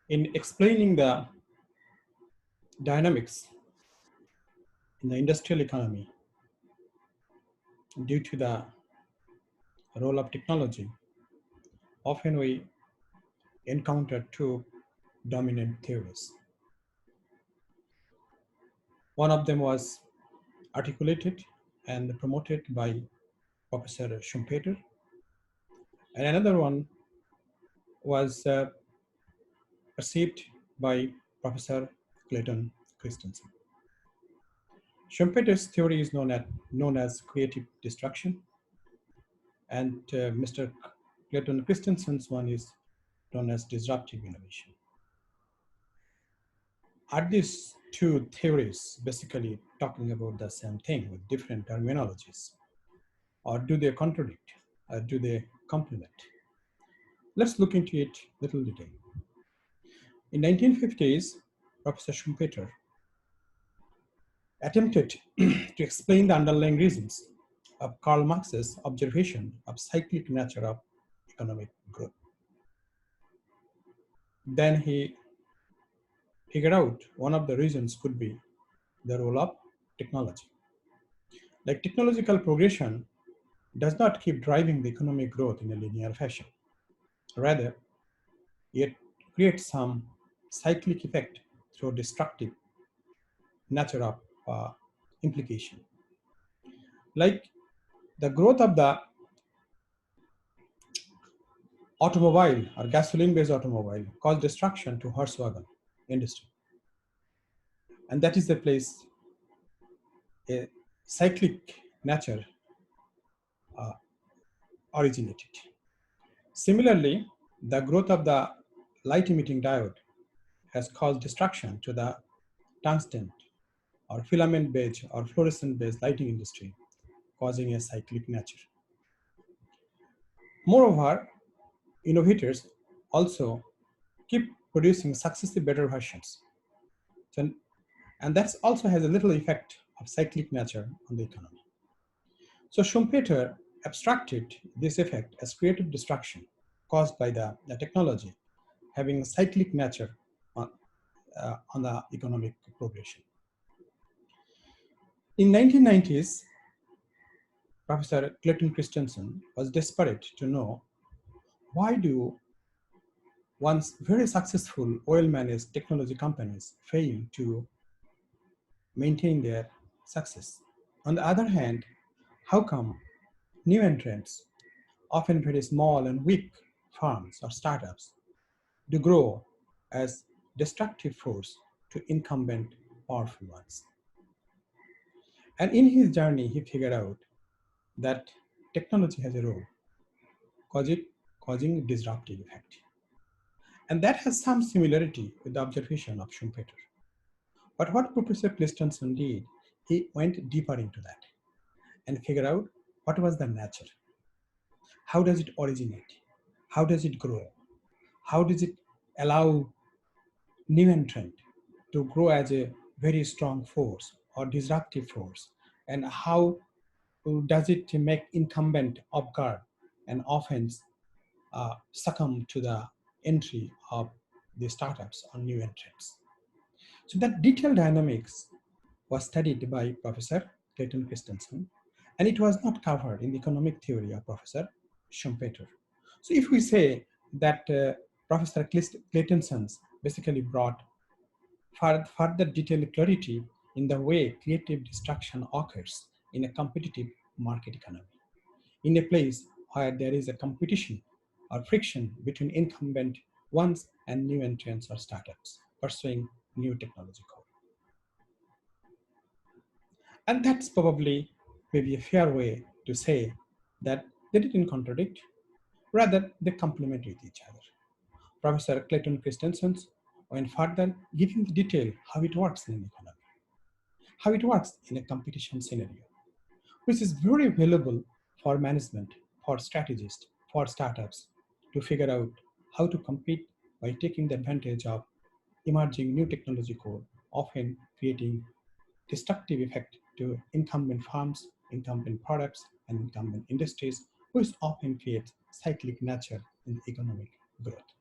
In explaining the dynamics in the industrial economy due to the role of technology, often we encounter two dominant theories. One of them was articulated and promoted by Professor Schumpeter, and another one was perceived by Professor Clayton Christenson. Schumpeter's theory is known as creative destruction, and Mr. Clayton Christenson's one is known as disruptive innovation. Are these two theories basically talking about the same thing with different terminologies? Or do they contradict? Or do they complement? Let's look into it a little detail. In 1950s, Professor Schumpeter attempted to explain the underlying reasons of Karl Marx's observation of cyclic nature of economic growth. Then he figured out one of the reasons could be the role of technology. Like technological progression does not keep driving the economic growth in a linear fashion. Rather, it creates some cyclic effect through destructive nature of implication. Like the growth of the automobile or gasoline-based automobile caused destruction to horse wagon industry. And that is the place a cyclic nature originated. Similarly, the growth of the light-emitting diode has caused destruction to the tungsten or filament-based or fluorescent-based lighting industry, causing a cyclic nature. Moreover, innovators also keep producing successive better versions. And that also has a little effect of cyclic nature on the economy. So Schumpeter abstracted this effect as creative destruction caused by the technology having a cyclic nature on the economic progression. In 1990s, Professor Clayton Christenson was desperate to know why do once very successful oil-managed technology companies fail to maintain their success. On the other hand, how come new entrants, often very small and weak firms or startups, do grow as destructive force to incumbent powerful ones? And in his journey, he figured out that technology has a role causing disruptive effect. And that has some similarity with the observation of Schumpeter. But what Professor Christenson did, he went deeper into that and figured out what was the nature. How does it originate? How does it grow? How does it allow new entrant to grow as a very strong force or disruptive force? And how does it make incumbent off guard and often succumb to the entry of the startups or new entrants? So that detailed dynamics was studied by Professor Clayton Christenson, and it was not covered in the economic theory of Professor Schumpeter. So if we say that Professor Claytonson's basically brought further detailed clarity in the way creative destruction occurs in a competitive market economy, in a place where there is a competition or friction between incumbent ones and new entrants or startups pursuing new technology code. And that's probably maybe a fair way to say that they didn't contradict, rather they complement with each other. Professor Clayton Christensen went further, giving the detail how it works in an economy, how it works in a competition scenario, which is very valuable for management, for strategists, for startups to figure out how to compete by taking the advantage of emerging new technology code, often creating destructive effect to incumbent firms, incumbent products, and incumbent industries, which often creates cyclic nature in economic growth.